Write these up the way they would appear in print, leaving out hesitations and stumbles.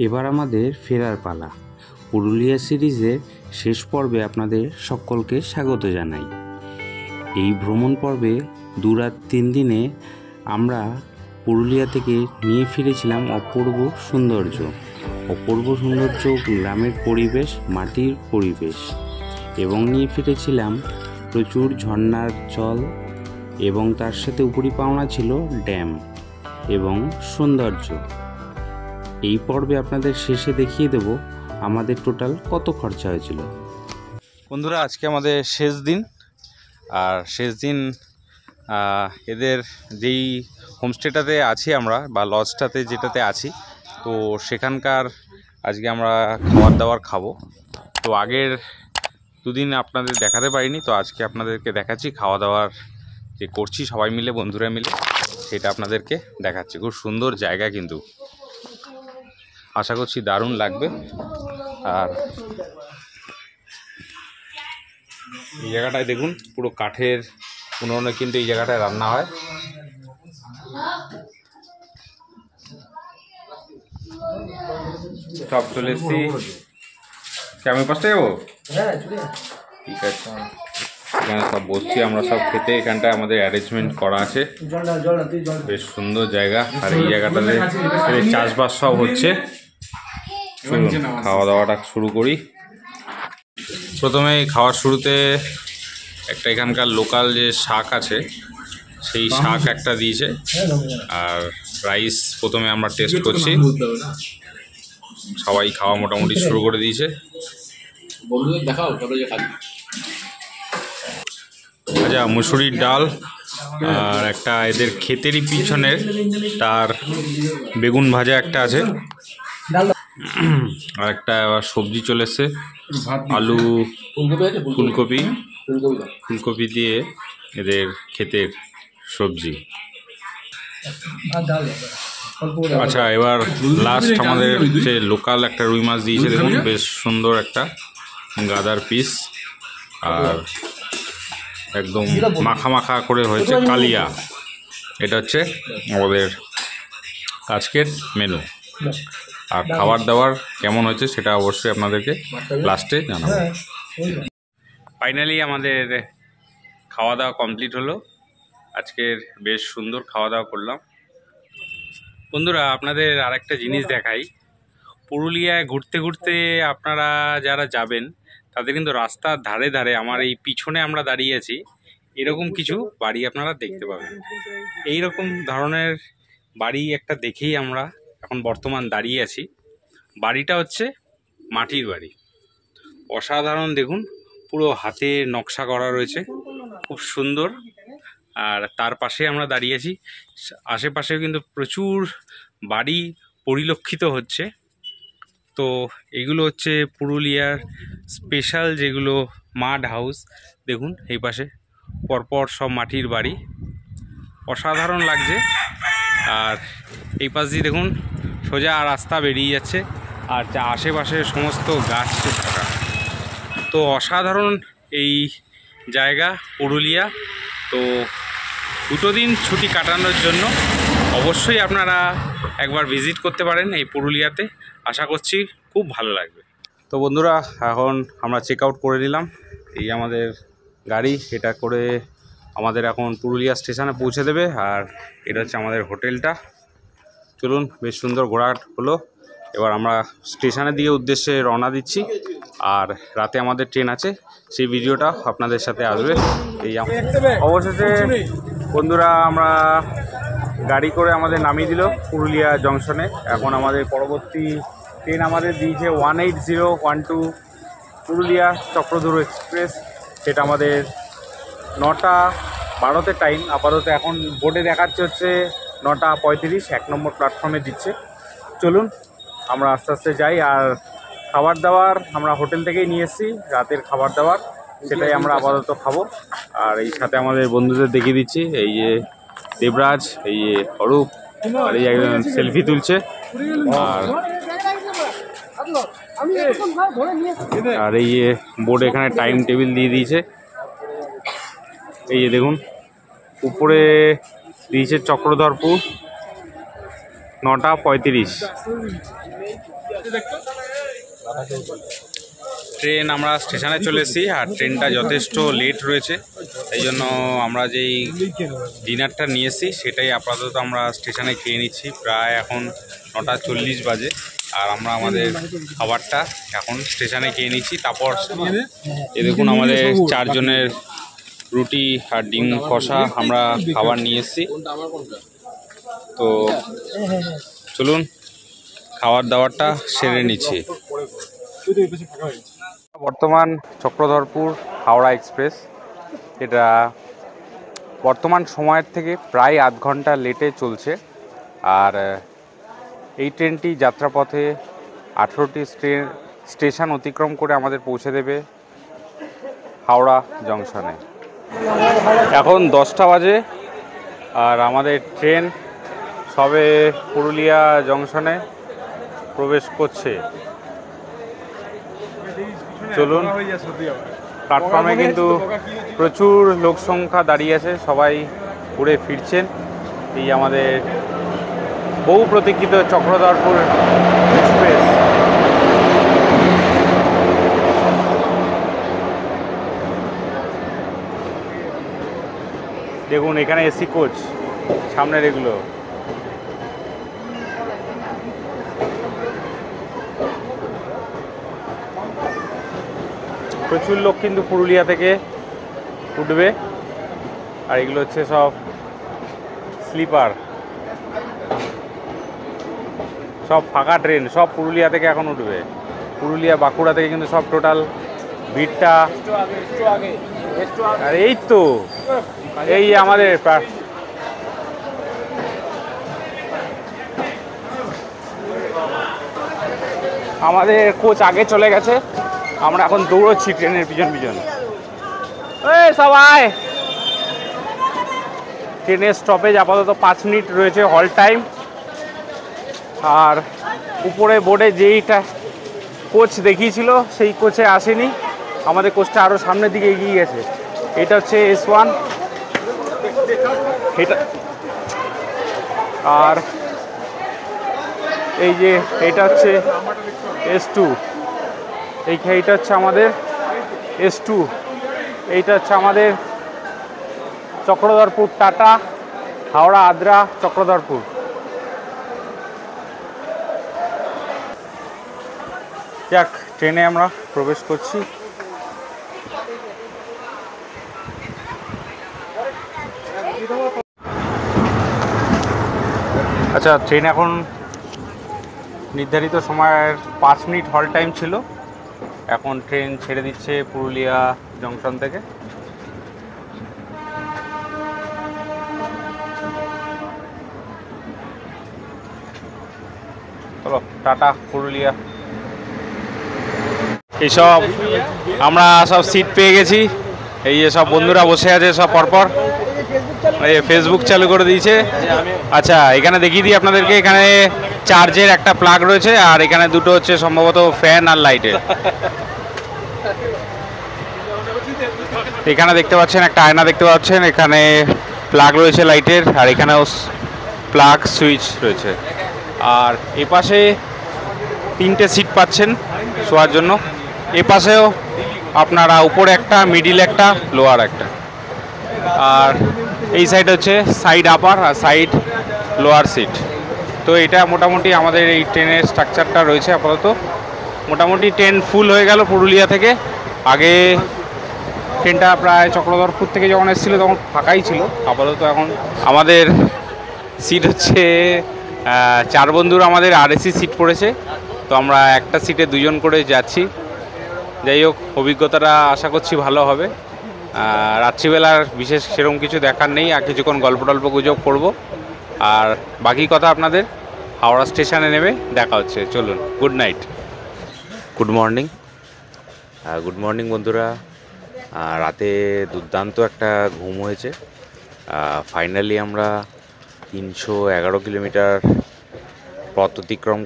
এবার আমাদের ফেরার পালা। পুরুলিয়া সিরিজের শেষ পর্বে আপনাদের সকলকে স্বাগত জানাই। এই ভ্রমণ পর্বে 2 রাত 3 দিনে আমরা পুরুলিয়া থেকে নিয়ে ফিরেছিলাম অপূর্ব সৌন্দর্য, গ্রামের পরিবেশ, মাটির পরিবেশ, এবং নিয়ে ফিরেছিলাম প্রচুর ঝর্ণার জল, এবং তার সাথে উপরি পাওনা ছিল ড্যাম এবং সৌন্দর্য। এই পর্বে আপনাদের শেষে দেখিয়ে দেব আমাদের টোটাল কত খরচা হয়েছিল। বন্ধুরা, আজকে আমাদের শেষ দিন। আর শেষ দিন এদের যেই হোমস্টেটাতে আছি আমরা, বা লজটাতে যেটাতে আছি, তো সেখানকার আজকে আমরা খাবার দাবার খাবো। তো আগের দুদিন আপনাদের দেখাতে পারিনি, তো আজকে আপনাদেরকে দেখাচ্ছি খাওয়া দাওয়ার যে করছি সবাই মিলে, বন্ধুরা মিলে, সেটা আপনাদেরকে দেখাচ্ছি। খুব সুন্দর জায়গা, কিন্তু আশা করছি দারুণ লাগবে। আর এই জায়গাটায় দেখুন, পুরো কাঠের উনুনে কিন্তু এই জায়গাটায় রান্না হয়। সব চলে এসছি। আমি পাশে যাবো? ঠিক আছে, এখানে সব বসছি আমরা সব খেতে। এখানটায় আমাদের অ্যারেঞ্জমেন্ট করা আছে, বেশ সুন্দর জায়গা। আর এই জায়গাটাতে চাষবাস সব হচ্ছে। খাওয়া দাওয়াটা শুরু করি। প্রথমে খাওয়ার শুরুতে একটা এখানকার লোকাল যে শাক আছে, সেই শাক একটা দিয়েছে, আর রাইস প্রথমে আমরা টেস্ট করছি। সবাই খাওয়া মোটামুটি শুরু করে দিয়েছে। আচ্ছা, মুসুরির ডাল, আর একটা এদের ক্ষেতেরই পিছনের তার বেগুন ভাজা একটা আছে, আর একটা সবজি চলে এসছে, আলু, ফুলকপি দিয়ে এদের ক্ষেতের সবজি। আচ্ছা, এবার লাস্ট আমাদের যে লোকাল একটা রুই মাছ দিয়েছে, দেখুন বেশ সুন্দর একটা গাদার পিস, আর একদম মাখা মাখা করে হয়েছে কালিয়া। এটা হচ্ছে আমাদের আজকের মেনু। আর খাবার দাবার কেমন হয়েছে সেটা অবশ্যই আপনাদেরকে লাস্টে জানাবো। ফাইনালি আমাদের খাওয়া দাওয়া কমপ্লিট হলো। আজকের বেশ সুন্দর খাওয়া দাওয়া করলাম। বন্ধুরা, আপনাদের আরেকটা জিনিস দেখাই। পুরুলিয়ায় ঘুরতে ঘুরতে আপনারা যারা যাবেন, তাদের কিন্তু রাস্তার ধারে ধারে, আমার এই পিছনে আমরা দাঁড়িয়ে আছি, এরকম কিছু বাড়ি আপনারা দেখতে পাবেন। এই রকম ধরনের বাড়ি একটা দেখেই আমরা এখন বর্তমান দাঁড়িয়ে আছি। বাড়িটা হচ্ছে মাটির বাড়ি, অসাধারণ। দেখুন, পুরো হাতে নকশা করা রয়েছে, খুব সুন্দর। আর তার পাশে আমরা দাঁড়িয়েছি, আশেপাশেও কিন্তু প্রচুর বাড়ি পরিলক্ষিত হচ্ছে। তো এগুলো হচ্ছে পুরুলিয়ার স্পেশাল যেগুলো মাড হাউস। দেখুন এই পাশে পরপর সব মাটির বাড়ি, অসাধারণ লাগছে। আর এই পাশ দিয়ে দেখুন সোজা রাস্তা বেরিয়ে যাচ্ছে, আর যা আশেপাশে সমস্ত গাছ থাকা। তো অসাধারণ এই জায়গা পুরুলিয়া। তো 2 দিন ছুটি কাটানোর জন্য অবশ্যই আপনারা একবার ভিজিট করতে পারেন এই পুরুলিয়াতে। আশা করছি খুব ভালো লাগবে। তো বন্ধুরা, এখন আমরা চেক আউট করে নিলাম। এই আমাদের গাড়ি, এটা করে আমাদের এখন পুরুলিয়া স্টেশনে পৌঁছে দেবে। আর এটা হচ্ছে আমাদের হোটেলটা। চলুন, বেশ সুন্দর ঘোরাঘাট হলো। এবার আমরা স্টেশনের দিকে উদ্দেশ্যে রওনা দিচ্ছি। আর রাতে আমাদের ট্রেন আছে, সেই ভিডিওটা আপনাদের সাথে আসবে। এই অবশেষে বন্ধুরা আমরা গাড়ি করে আমাদের নামিয়ে দিল পুরুলিয়া জংশনে। এখন আমাদের পরবর্তী ট্রেন আমাদের দিয়েছে 18012 পুরুলিয়া চক্রধর এক্সপ্রেস। সেটা আমাদের 9:12 টাইম। আপাতত এখন বোর্ডে দেখাচ্ছে হচ্ছে 9:35, 1 নম্বর প্ল্যাটফর্মে দিচ্ছে। চলুন আমরা আস্তে আস্তে যাই। আর খাবার দাবার আমরা হোটেল থেকেই নিয়ে এসেছি, রাতের খাবার দাবার, সেটাই আমরা আপাতত খাবো। আর এই সাথে আমাদের বন্ধুদের দেখিয়ে দিচ্ছি, এই যে দেবরাজ, এই যে অরূপ, আর এই একজন সেলফি তুলছে। আর এই যে বোর্ড এখানে টাইম টেবিল দিয়ে দিয়েছে। এই যে দেখুন উপরে দিয়েছে চক্রধরপুর, 9:35। ট্রেন আমরা স্টেশনে চলে এসেছি, আর ট্রেনটা যথেষ্ট লেট রয়েছে, এই জন্য আমরা যেই ডিনারটা নিয়ে এসেছি সেটাই আপাতত আমরা স্টেশনে খেয়ে নিচ্ছি। প্রায় এখন 9:40 বাজে, আর আমরা আমাদের খাবারটা এখন স্টেশনে খেয়ে নিচ্ছি। তারপর এ দেখুন আমাদের 4 জনের রুটি আর ডিম কষা আমরা খাবার নিয়ে এসেছি। তো চলুন খাবার দাবারটা সেরে নিচ্ছি। বর্তমান চক্রধরপুর হাওড়া এক্সপ্রেস, এটা বর্তমান সময়ের থেকে প্রায় আধ ঘন্টা লেটে চলছে। আর এই ট্রেনটি যাত্রাপথে 18টি স্টেশন অতিক্রম করে আমাদের পৌঁছে দেবে হাওড়া জংশনে। এখন 10টা বাজে, আর আমাদের ট্রেন সবে পুরুলিয়া জংশনে প্রবেশ করছে। চলুন, প্ল্যাটফর্মে কিন্তু প্রচুর লোক সংখ্যা দাঁড়িয়ে আছে, সবাই ঘুরে ফিরছেন। এই আমাদের বহু প্রতীক্ষিত চক্রধরপুর এক্সপ্রেস। দেখুন এখানে এসি কোচ সামনের এগুলো। প্রচুর লোক কিন্তু পুরুলিয়া থেকে উঠবে, আর এগুলো হচ্ছে সব স্লিপার, সব ফাঁকা ট্রেন, সব পুরুলিয়া থেকে এখন উঠবে। পুরুলিয়া বাঁকুড়া থেকে কিন্তু সব টোটাল ভিড়টা, আর এই তো এই আমাদের কোচ আগে চলে গেছে, আমরা এখন দৌড়চ্ছি ট্রেনের পিছন পিছন। এই সবাই, ট্রেনের স্টপেজ আপাতত 5 মিনিট রয়েছে হল টাইম। আর উপরে বোর্ডে যেইটা কোচ দেখিয়েছিল সেই কোচে আসেনি, আমাদের কোচটা আরও সামনের দিকে এগিয়ে গেছে। এটা হচ্ছে S1, এটা, আর এই যে এটা হচ্ছে S2, এইটা হচ্ছে আমাদের S2, এইটা হচ্ছে আমাদের চক্রধরপুর টাটা হাওড়া আদ্রা চক্রধরপুর। যাক, ট্রেনে আমরা প্রবেশ করছি। আচ্ছা, ট্রেন এখন নির্ধারিত সময়ের 5 মিনিট হল টাইম ছিল, এখন ট্রেন ছেড়ে দিচ্ছে পুরুলিয়া জংশন থেকে। চলো টাটা পুরুলিয়া। এইসব আমরা সব সিট পেয়ে গেছি, এই যে সব বন্ধুরা বসে আছে সব পরপর, এই ফেসবুক চালু করে দিয়েছে। আচ্ছা, এখানে দেখিয়ে দিই আপনাদেরকে, এখানে চার্জের একটা প্লাগ রয়েছে, আর এখানে দুটো হচ্ছে সম্ভবত ফ্যান আর লাইটের। এখানে দেখতে পাচ্ছেন একটা আয়না দেখতে পাচ্ছেন, এখানে প্লাগ রয়েছে লাইটের, আর এখানেও প্লাগ সুইচ রয়েছে। আর এপাশে 3টে সিট পাচ্ছেন শোয়ার জন্য, এপাশেও আপনারা উপরে একটা, মিডিল একটা, লোয়ার একটা। আর এই সাইড হচ্ছে সাইড আপার আর সাইড লোয়ার সিট। তো এটা মোটামুটি আমাদের এই ট্রেনের স্ট্রাকচারটা রয়েছে আপাতত। মোটামুটি ট্রেন ফুল হয়ে গেল পুরুলিয়া থেকে। আগে ট্রেনটা প্রায় চক্রধরপুর থেকে যখন এসেছিলো তখন ফাঁকাই ছিল, আপাতত এখন আমাদের সিট হচ্ছে 4 বন্ধুর আমাদের RAC সিট পড়েছে। তো আমরা একটা সিটে 2 জন করে যাচ্ছি। যাই হোক, অভিজ্ঞতাটা আশা করছি ভালো হবে। রাত্রিবেলার বিশেষ সেরকম কিছু দেখার নেই, আর কিছুক্ষণ গল্প গুজব করবো, আর বাকি কথা আপনাদের হাওড়া স্টেশনে নেমে দেখা হচ্ছে। চলুন, গুড নাইট। গুড মর্নিং বন্ধুরা। রাতে দুর্দান্ত একটা ঘুম হয়েছে। ফাইনালি আমরা 311 কিলোমিটার পথ অতিক্রম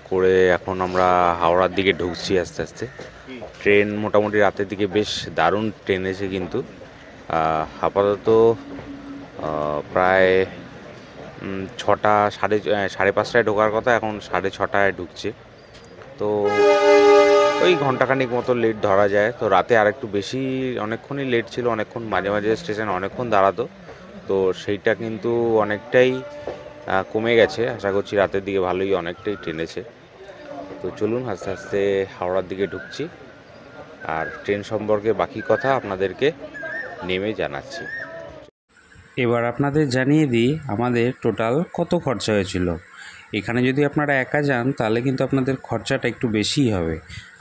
করে এখন আমরা হাওড়ার দিকে ঢুকছি আস্তে আস্তে। ট্রেন মোটামুটি রাতের দিকে বেশ দারুণ ট্রেন এসে, কিন্তু আপাতত প্রায় ছটা সাড়ে পাঁচটায় ঢোকার কথা, এখন 6:30টায় ঢুকছে। তো ওই ঘন্টাখানিক মতো লেট ধরা যায়। তো রাতে আর একটু বেশি, অনেকক্ষণই লেট ছিল, অনেকক্ষণ মাঝে মাঝে স্টেশন অনেকক্ষণ দাঁড়াতো। তো সেইটা কিন্তু অনেকটাই কমে গেছে। আশা করছি রাতের দিকে ভালোই অনেকটাই টেনেছে। তো চলুন আস্তে আস্তে হাওড়ার দিকে ঢুকছি, আর ট্রেন সম্পর্কে বাকি কথা আপনাদেরকে নেমে জানাচ্ছি। এবার আপনাদের জানিয়ে দিই আমাদের টোটাল কত খরচা হয়েছিল। এখানে যদি আপনারা একা যান তাহলে কিন্তু আপনাদের খরচাটা একটু বেশিই হবে।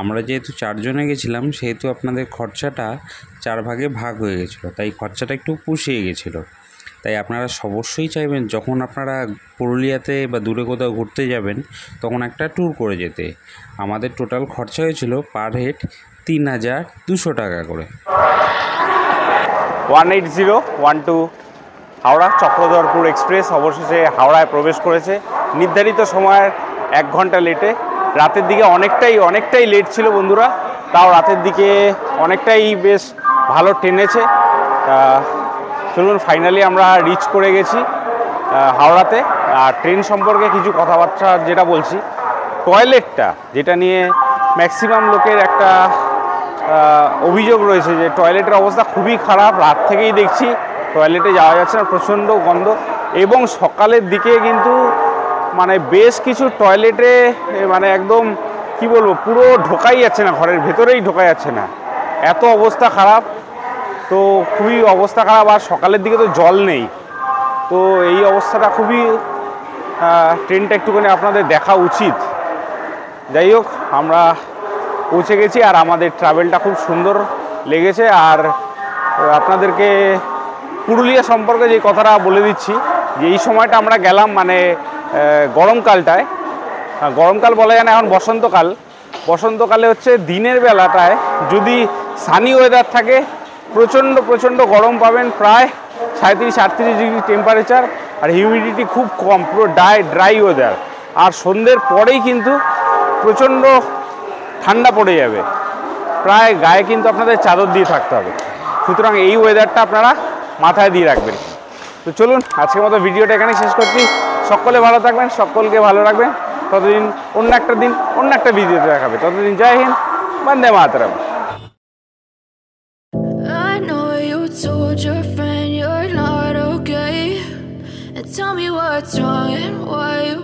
আমরা যেহেতু 4 জনে গেছিলাম সেহেতু আপনাদের খরচাটা 4 ভাগে ভাগ হয়ে গেছিলো, তাই খরচাটা একটু পুষিয়ে গেছিলো। তাই আপনারা অবশ্যই চাইবেন যখন আপনারা পুরুলিয়াতে বা দূরে কোথাও ঘুরতে যাবেন তখন একটা ট্যুর করে যেতে। আমাদের টোটাল খরচা হয়েছিল পার হেড 3,200 টাকা করে। 18012 হাওড়া চক্রধরপুর এক্সপ্রেস অবশেষে হাওড়ায় প্রবেশ করেছে নির্ধারিত সময়ের 1 ঘন্টা লেটে। রাতের দিকে অনেকটাই লেট ছিল বন্ধুরা, তাও রাতের দিকে অনেকটাই বেশ ভালো টেনেছে। চলুন ফাইনালি আমরা রিচ করে গেছি হাওড়াতে। আর ট্রেন সম্পর্কে কিছু কথাবার্তা যেটা বলছি, টয়লেটটা যেটা নিয়ে ম্যাক্সিমাম লোকের একটা অভিযোগ রয়েছে যে টয়লেটের অবস্থা খুবই খারাপ। রাত থেকেই দেখছি টয়লেটে যাওয়া যাচ্ছে না, প্রচণ্ড গন্ধ। এবং সকালের দিকে কিন্তু মানে বেশ কিছু টয়লেটে মানে একদম কি বলবো, পুরো ঢোকাই যাচ্ছে না, ঘরের ভেতরেই ঢোকা যাচ্ছে না, এত অবস্থা খারাপ। তো খুবই অবস্থা খারাপ, আর সকালের দিকে তো জল নেই। তো এই অবস্থাটা খুবই, ট্রেনটা একটুখানি আপনাদের দেখা উচিত। যাই হোক, আমরা পৌঁছে গেছি আর আমাদের ট্রাভেলটা খুব সুন্দর লেগেছে। আর আপনাদেরকে পুরুলিয়া সম্পর্কে যে কথাটা বলে দিচ্ছি, যে এই সময়টা আমরা গেলাম মানে গরমকালটায়, গরমকাল বলা যায় না, এখন বসন্তকাল। বসন্তকালে হচ্ছে দিনের বেলাটায় যদি সানি ওয়েদার থাকে প্রচণ্ড গরম পাবেন, প্রায় 37-38 ডিগ্রি টেম্পারেচার, আর হিউমিডিটি খুব কম, পুরো ড্রাই ওয়েদার। আর সন্ধ্যের পরেই কিন্তু প্রচণ্ড ঠান্ডা পড়ে যাবে, প্রায় গায়ে কিন্তু আপনাদের চাদর দিয়ে থাকতে হবে। সুতরাং এই ওয়েদারটা আপনারা মাথায় দিয়ে রাখবেন। তো চলুন আজকের মতো ভিডিওটা এখানেই শেষ করছি। সকলে ভালো থাকবেন, সকলকে ভালো রাখবেন। ততদিন অন্য একটা দিন অন্য একটা ভিডিওতে দেখাবে। ততদিন জয় হিন্দ, বন্দে মাতরম। I know you told your friend you're not okay, and tell me what's wrong and why you